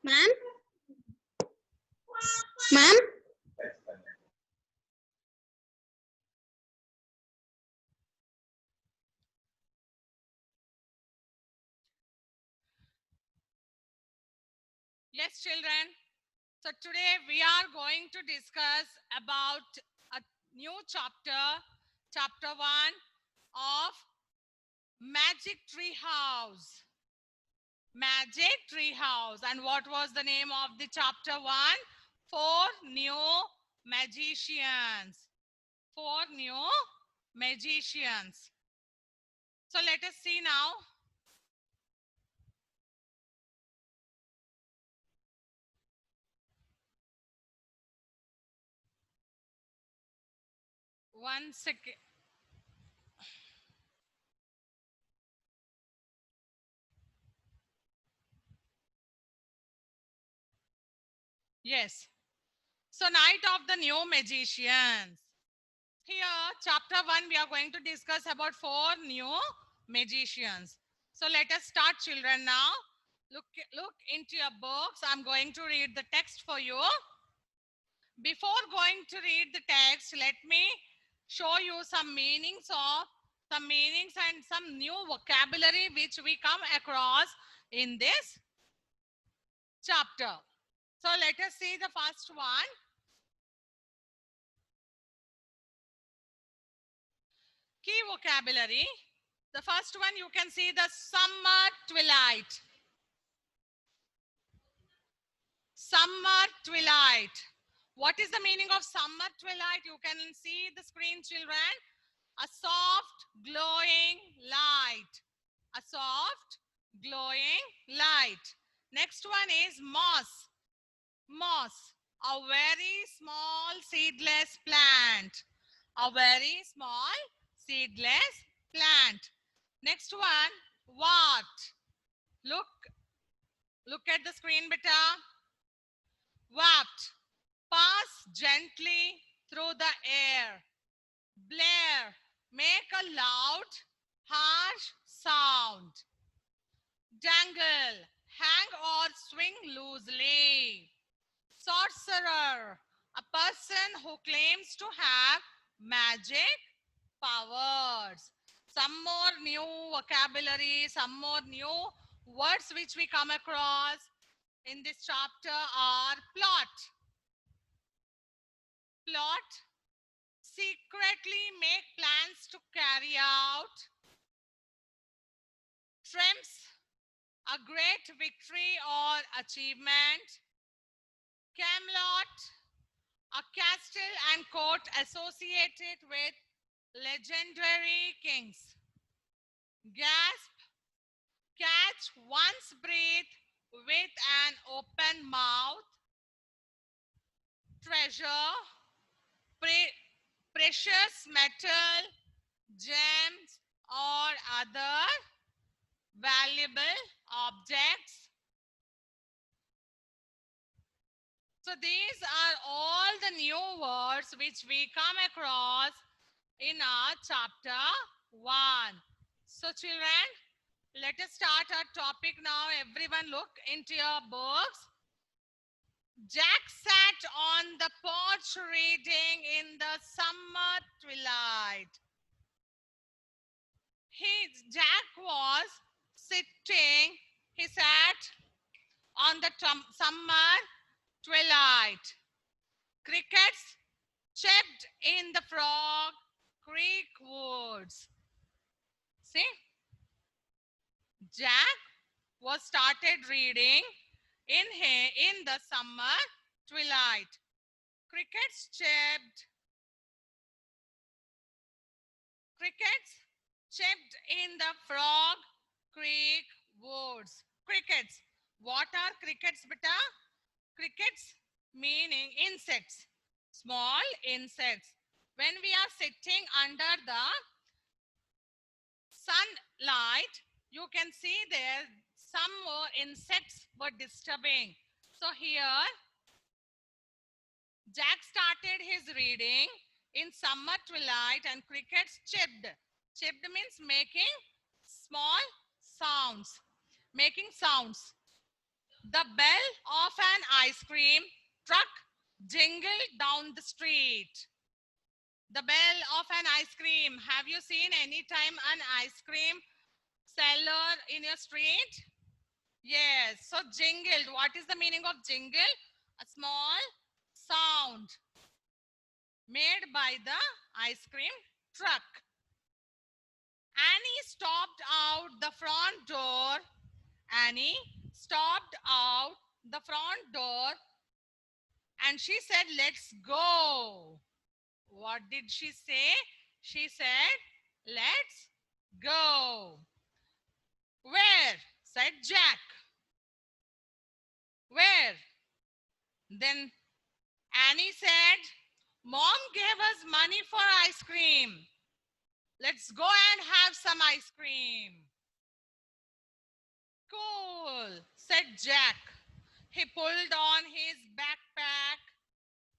Ma'am? Ma'am? Yes, children. So today we are going to discuss about a new chapter, chapter 1 of Magic Tree House. Magic Tree House. And what was the name of the chapter 1? Four new magicians. Four new magicians. So let us see now. One second. Yes. So night of the new magicians. Here, chapter 1, we are going to discuss about four new magicians. So let us start, children, now. Look into your books. I'm going to read the text for you. Before going to read the text, let me show you some meanings and some new vocabulary which we come across in this chapter. So let us see the first one. Key vocabulary. The first one, you can see the summer twilight. Summer twilight. What is the meaning of summer twilight? You can see the screen, children. A soft glowing light. A soft glowing light. Next one is moss. Moss. A very small seedless plant. A very small seedless plant. Next one, wart. Look at the screen, beta. Waft. Pass gently through the air. Blare. Make a loud, harsh sound. Dangle. Hang or swing loosely. Sorcerer. A person who claims to have magic powers. Some more new vocabulary, some more new words which we come across in this chapter are plot. Plot. Secretly make plans to carry out. Triumphs. A great victory or achievement. Camelot. A castle and court associated with legendary kings. Gasp. Catch one's breath with an open mouth. Treasure. Precious metal, gems, or other valuable objects. So these are all the new words which we come across in our chapter 1. So children, let us start our topic now. Everyone look into your books. Jack sat on the porch reading in the summer twilight. Jack was sitting, he sat on the summer twilight. Crickets chirped in the Frog Creek woods. See? Jack was started reading in the summer twilight. Crickets chirped. Crickets chirped in the Frog Creek woods. Crickets. What are crickets, beta? Crickets meaning insects, small insects. When we are sitting under the sunlight, you can see there some more insects were disturbing. So here, Jack started his reading in summer twilight and crickets chirped. Chirped means making small sounds. Making sounds. The bell of an ice cream truck jingled down the street. The bell of an ice cream. Have you seen any time an ice cream seller in your street? Yes. So jingled. What is the meaning of jingle? A small sound made by the ice cream truck. Annie stopped out the front door. Annie stopped out the front door and she said, "Let's go." What did she say? She said, "Let's go." Where? Said Jack. Where? Then Annie said, "Mom gave us money for ice cream. Let's go and have some ice cream." Cool, said Jack. He pulled on his backpack.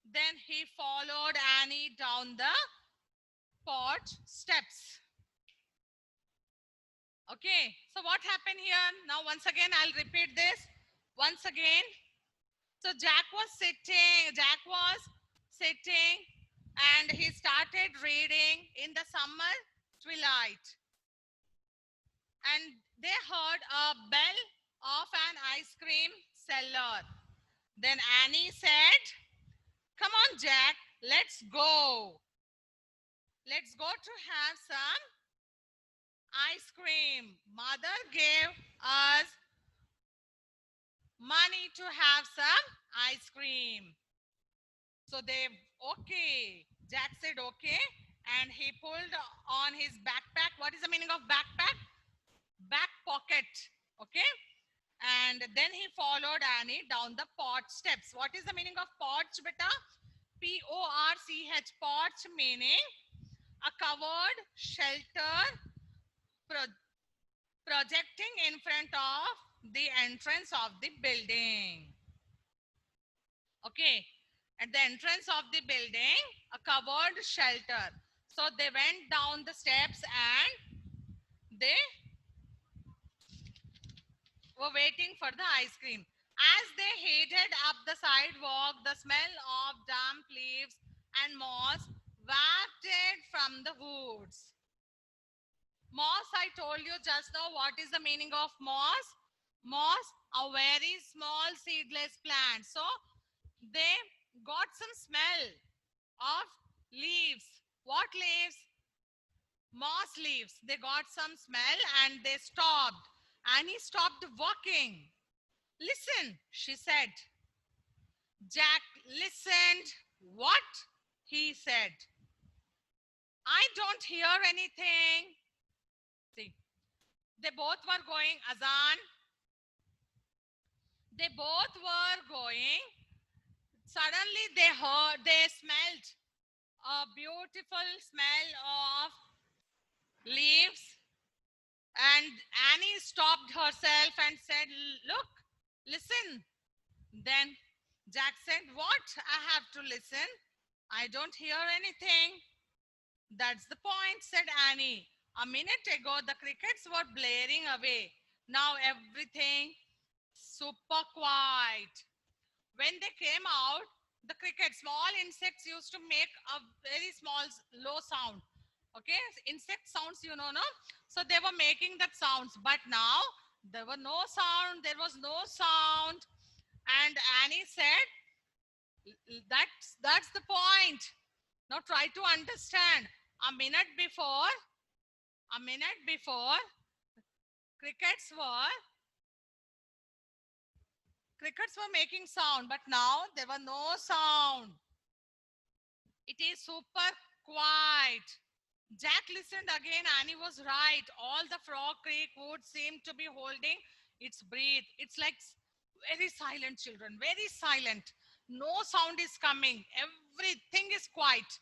Then he followed Annie down the porch steps. Okay, so what happened here? Now, once again, I'll repeat this. Once again, so Jack was sitting and he started reading in the summer twilight. And they heard a bell of an ice cream seller. Then Annie said, "Come on, Jack, let's go. Let's go to have some ice cream. Mother gave us money to have some ice cream." So okay. Jack said, "Okay." And he pulled on his backpack. What is the meaning of backpack? Back pocket. Okay. And then he followed Annie down the porch steps. What is the meaning of porch, beta? P-O-R-C-H. Porch meaning a covered shelter projecting in front of the entrance of the building. Okay. At the entrance of the building, a covered shelter. So they went down the steps and they were waiting for the ice cream. As they headed up the sidewalk, the smell of damp leaves and moss wafted from the woods. Moss, I told you just now what is the meaning of moss. Moss, a very small seedless plant. So they got some smell of leaves. What leaves? Moss leaves. They got some smell and they stopped. Annie stopped walking. "Listen," she said. Jack listened. "What?" he said. "I don't hear anything." See, they both were going azan. They both were going. Suddenly they smelled a beautiful smell of leaves. And Annie stopped herself and said, "Look, listen." Then Jack said, "What? I have to listen. I don't hear anything." "That's the point," said Annie. "A minute ago, the crickets were blaring away. Now everything super quiet." When they came out, the crickets, small insects, used to make a very small, low sound. Okay, insect sounds, no? So they were making that sounds, but now there were no sound. There was no sound. And Annie said, that's the point. Now try to understand. A minute before, a minute before, crickets were crickets were making sound, but now there were no sound. It is super quiet. Jack listened again. Annie was right. All the Frog Creek wood seemed to be holding its breath. It's like very silent, children, very silent. No sound is coming. Everything is quiet.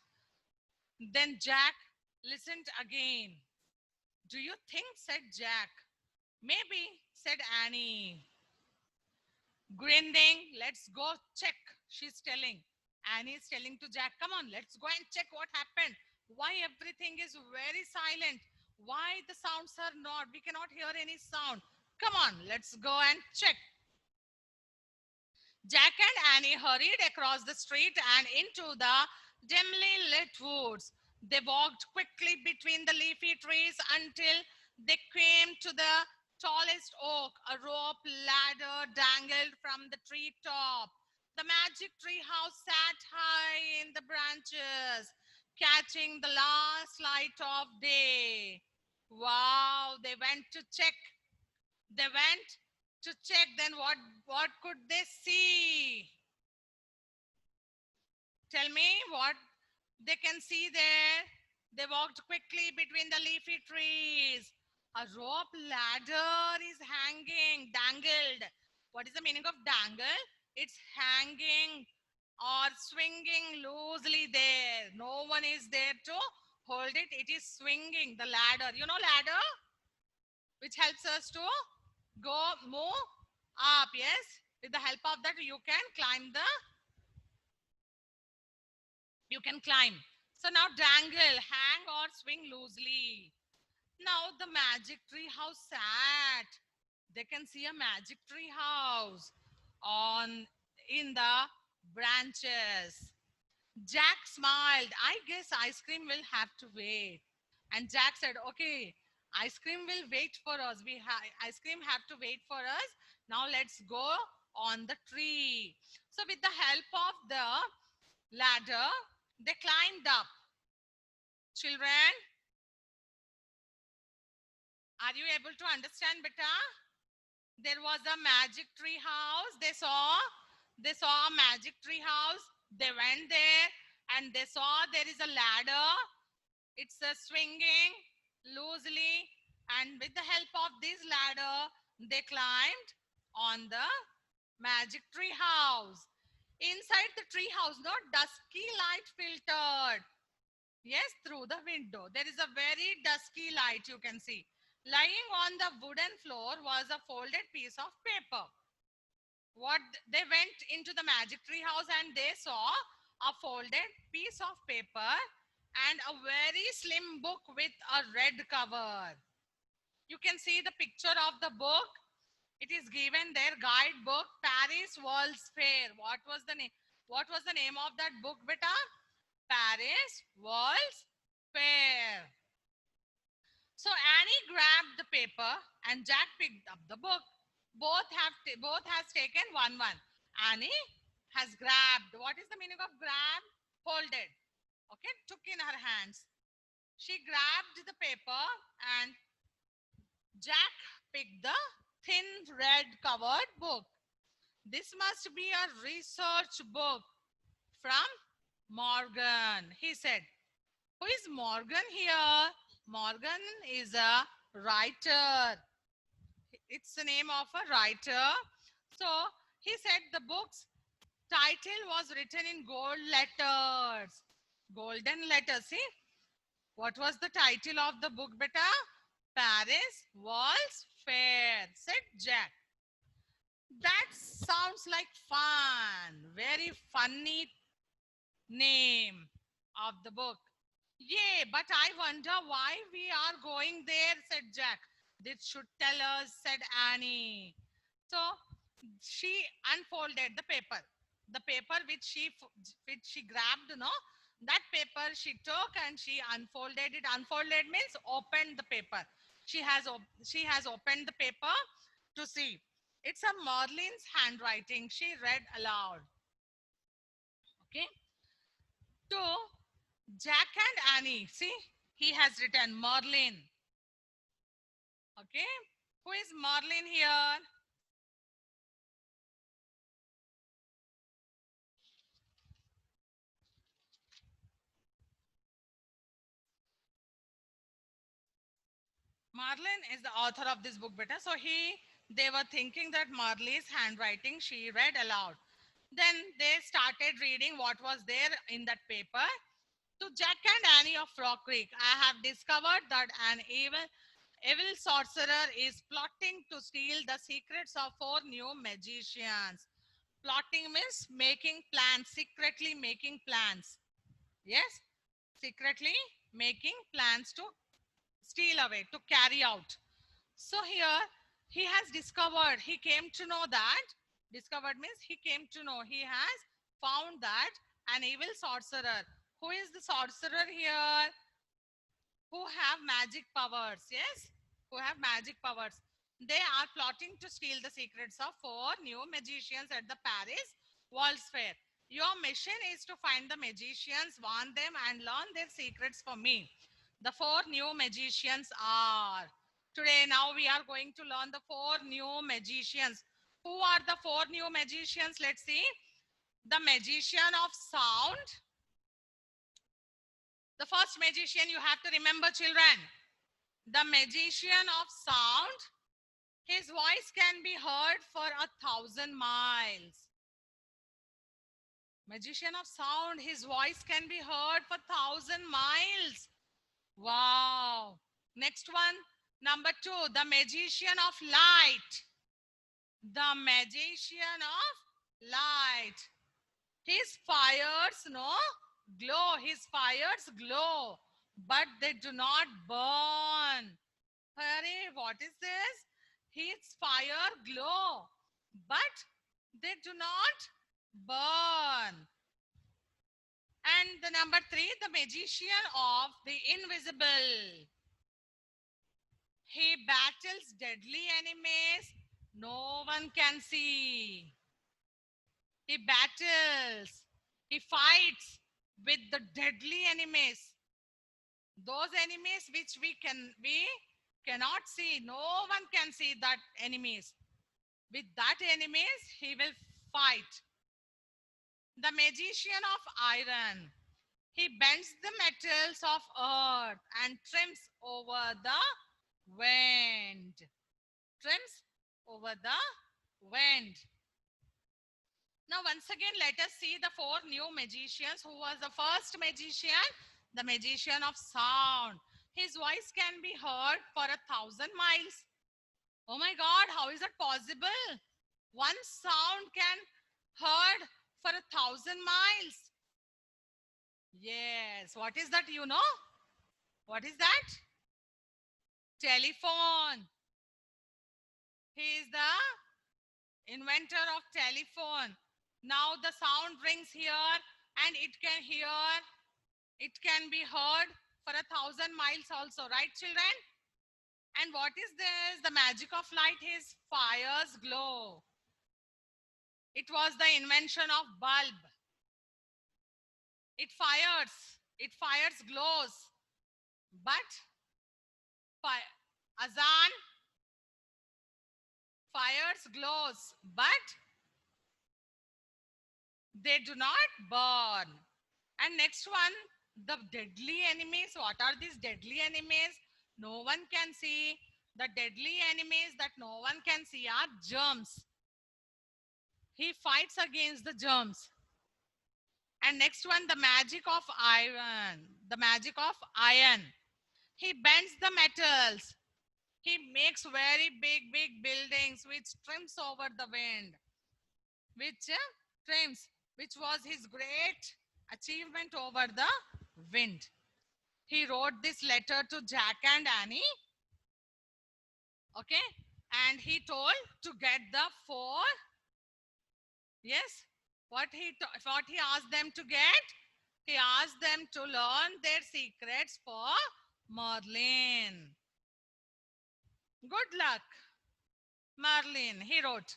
Then Jack listened again. "Do you think?" said Jack. "Maybe," said Annie. Grinning, "Let's go check," she's telling. Annie is telling to Jack, "Come on, let's go and check what happened. Why everything is very silent? Why the sounds are not? We cannot hear any sound. Come on, let's go and check." Jack and Annie hurried across the street and into the dimly lit woods. They walked quickly between the leafy trees until they came to the tallest oak. A rope ladder dangled from the tree top. The magic tree house sat high in the branches, catching the last light of day. Wow, they went to check. They went to check. Then what could they see? Tell me what they can see there. They walked quickly between the leafy trees. A rope ladder is hanging, dangled. What is the meaning of dangle? It's hanging or swinging loosely there. No one is there to hold it. It is swinging the ladder. You know ladder, which helps us to move up. Yes, with the help of that you can climb the you can climb. So now dangle, hang or swing loosely. Now the magic tree house sat. They can see a magic tree house on in the branches. Jack smiled. I guess ice cream will have to wait. And Jack said, okay, ice cream will wait for us. Ice cream have to wait for us. Now let's go on the tree. So with the help of the ladder, they climbed up. Children, are you able to understand, beta? There was a magic tree house. They saw a magic tree house. They went there and they saw there is a ladder. It's a swinging loosely, and with the help of this ladder, they climbed on the magic tree house. Inside the tree house, no dusky light filtered. Yes, through the window. There is a very dusky light you can see. Lying on the wooden floor was a folded piece of paper. What they went into the magic tree house and they saw a folded piece of paper and a very slim book with a red cover. You can see the picture of the book. It is given there, guidebook, Paris World's Fair. What was the name? What was the name of that book, beta? Paris World's Fair. So Annie grabbed the paper and Jack picked up the book. Both has taken one. Annie has grabbed. What is the meaning of grab? Folded. Okay, took in her hands. She grabbed the paper and Jack picked the thin red covered book. This must be a research book from Morgan, he said. Who is Morgan here? Morgan is a writer. It's the name of a writer. So he said the book's title was written in gold letters. Golden letters. See? What was the title of the book, beta? Paris World's Fair, said Jack. That sounds like fun. Very funny name of the book. Yeah, but I wonder why we are going there, said Jack. This should tell us, said Annie. So she unfolded the paper. The paper which she grabbed, no? That paper she took and she unfolded it. Unfolded means opened the paper. She has opened the paper to see. It's a Merlin's handwriting. She read aloud. Okay. To Jack and Annie. See, he has written Merlin. Okay. Who is Merlin here? Marlin is the author of this book, beta. So they were thinking that Marley's handwriting, she read aloud. Then they started reading what was there in that paper. To Jack and Annie of Frog Creek, I have discovered that an evil sorcerer is plotting to steal the secrets of 4 new magicians. Plotting means making plans, secretly making plans. Yes, secretly making plans to steal away, to carry out. So here he has discovered, he came to know that Discovered means he came to know. He has found that an evil sorcerer. Who is the sorcerer here? Who have magic powers. Yes, who have magic powers. They are plotting to steal the secrets of four new magicians at the Paris World's Fair. Your mission is to find the magicians, warn them, and learn their secrets for me. The four new magicians are. Today, now we are going to learn the four new magicians. Who are the four new magicians? Let's see. The magician of sound. The first magician you have to remember, children. The magician of sound. His voice can be heard for 1,000 miles. Magician of sound. His voice can be heard for 1,000 miles. Wow. Next one. Number 2. The magician of light. The magician of light. His fires, no, glow. His fires glow, but they do not burn. Hurry, what is this? His fire glow, but they do not burn. And the number 3, the magician of the invisible. He battles deadly enemies no one can see. He battles. He fights with the deadly enemies. Those enemies which we cannot see. No one can see that enemies. With that enemies, he will fight. The magician of iron. He bends the metals of earth and trims over the wind. Trims over the wind. Now, once again, let us see the four new magicians. Who was the first magician? The magician of sound. His voice can be heard for 1,000 miles. Oh my God, how is that possible? One sound can heard for 1,000 miles. Yes, what is that, you know? What is that? Telephone. He is the inventor of telephone. Now the sound rings here and it can be heard for 1,000 miles also, right, children? And what is this? The magic of light is fires glow. It was the invention of bulb. It fires glows. But azan fires glows, but they do not burn. And next one, the deadly enemies. What are these deadly enemies? No one can see. The deadly enemies that no one can see are germs. He fights against the germs. And next one, the magic of iron. The magic of iron. He bends the metals. He makes very big buildings which trims over the wind. Which was his great achievement over the wind. He wrote this letter to Jack and Annie. Okay. And he told to get the four. Yes. What he asked them to get? He asked them to learn their secrets for Merlin. Good luck, Merlin, he wrote.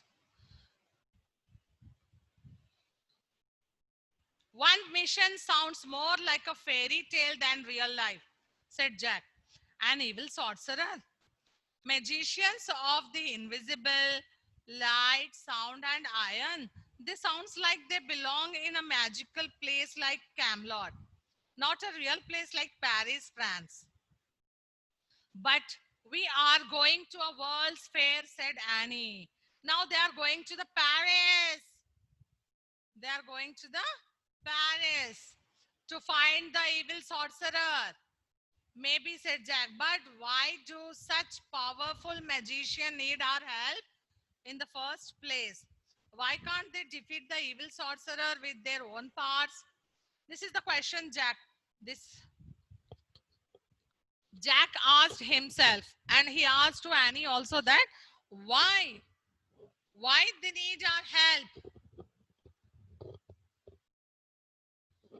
One mission sounds more like a fairy tale than real life, said Jack. An evil sorcerer. Magicians of the invisible, light, sound, and iron. They sounds like they belong in a magical place like Camelot, not a real place like Paris, France. But we are going to a World's Fair, said Annie. Now they are going to the Paris. They are going to the Paris to find the evil sorcerer. Maybe, said Jack, but why do such powerful magicians need our help in the first place? Why can't they defeat the evil sorcerer with their own parts? This is the question Jack asked himself, and he asked to Annie also that why Why they need our help?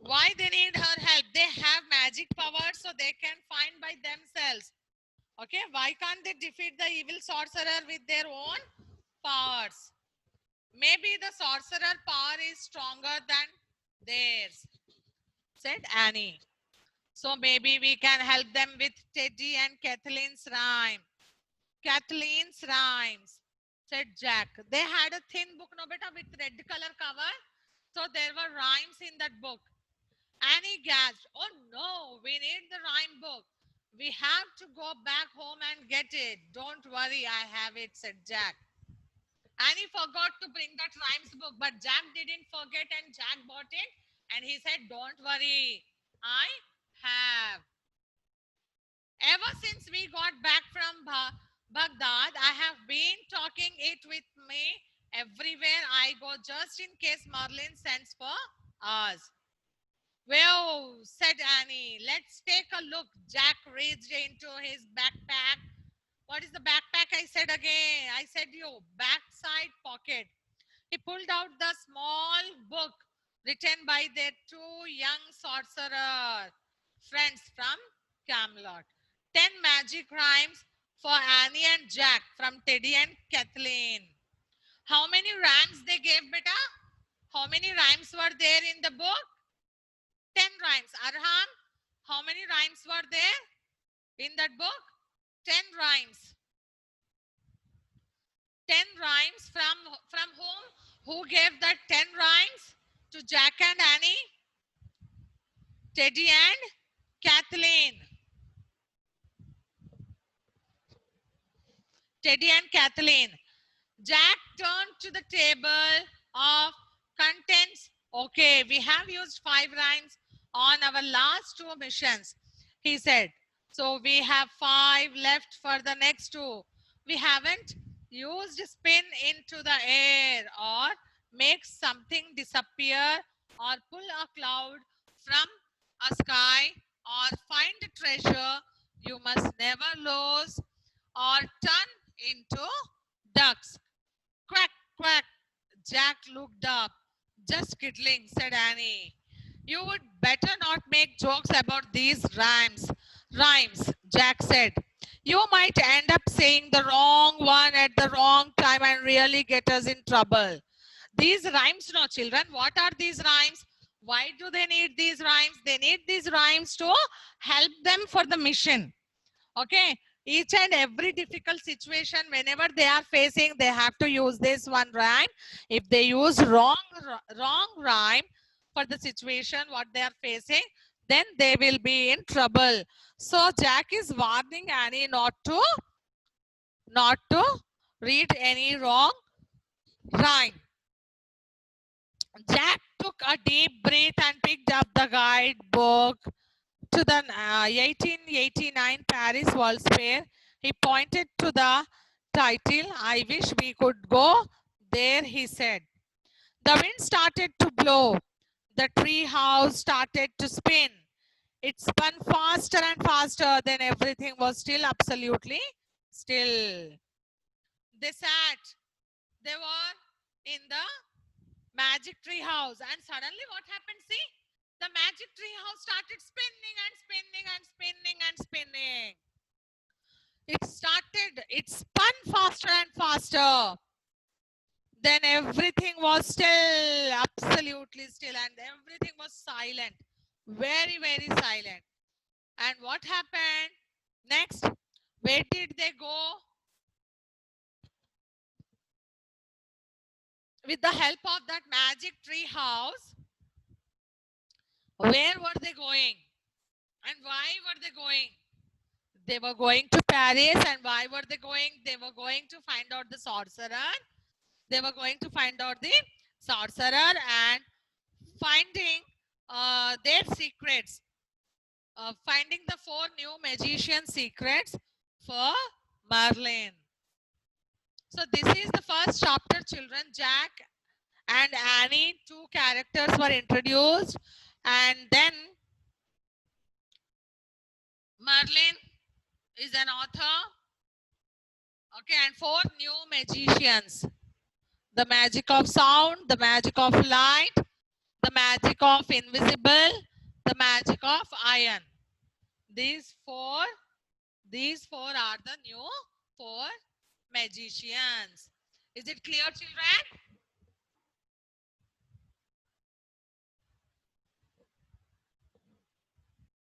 Why they need her help? They have magic power, so they can find by themselves. Okay, why can't they defeat the evil sorcerer with their own powers? Maybe the sorcerer power is stronger than theirs, said Annie. So maybe we can help them with Teddy and Kathleen's rhyme. Kathleen's rhymes, said Jack. They had a thin book, no beta, with red color cover. So there were rhymes in that book. Annie gasped, "Oh no, we need the rhyme book. We have to go back home and get it." "Don't worry, I have it," said Jack. Annie forgot to bring that rhymes book, but Jack didn't forget and Jack bought it and he said, "Don't worry, I have." Ever since we got back from Baghdad, I have been talking it with me everywhere I go, just in case Merlin sends for us. "Well," said Annie, "let's take a look." Jack reached into his backpack. "What is the backpack?" I said again. I said, "You backside pocket." He pulled out the small book written by their two young sorcerer friends from Camelot. 10 magic rhymes for Annie and Jack from Teddy and Kathleen. How many rhymes they gave, beta? How many rhymes were there in the book? 10 rhymes. Arham, how many rhymes were there in that book? 10 rhymes. 10 rhymes from whom? Who gave that 10 rhymes? To Jack and Annie, Teddy and Kathleen. Teddy and Kathleen. Jack turned to the table of contents. "Okay, we have used 5 rhymes on our last 2 missions," he said. "So we have 5 left for the next 2. We haven't used spin into the air or make something disappear or pull a cloud from a sky or find a treasure you must never lose or turn into ducks." "Quack, quack." Jack looked up. "Just kidding," said Annie. "You would better not make jokes about these rhymes," Jack said. "You might end up saying the wrong one at the wrong time and really get us in trouble." These rhymes, no children, what are these rhymes? Why do they need these rhymes? They need these rhymes to help them for the mission. Okay, each and every difficult situation, whenever they are facing, they have to use this one rhyme. If they use wrong rhyme for the situation what they are facing, then they will be in trouble. So Jack is warning Annie not to read any wrong rhyme. Jack took a deep breath and picked up the guidebook to the 1889 Paris World's Fair. He pointed to the title. "I wish we could go there," he said. The wind started to blow. The tree house started to spin. It spun faster and faster. Then everything was still, absolutely still. They sat. They were in the magic tree house. And suddenly what happened? See? The magic tree house started spinning and spinning and spinning and spinning. It spun faster and faster. Then everything was still, absolutely still, and everything was silent. Very, very silent. And what happened next? Where did they go? With the help of that magic tree house, where were they going? And why were they going? They were going to Paris. And why were they going? They were going to find out the sorcerer. They were going to find out the sorcerer and finding their secrets. Finding the 4 new magician secrets for Merlin. So this is the first chapter, children. Jack and Annie, 2 characters were introduced. And then Merlin is an author. Okay, and 4 new magicians. the magic of sound, the magic of light, the magic of invisible, the magic of iron. These four are the new four magicians. Is it clear, children?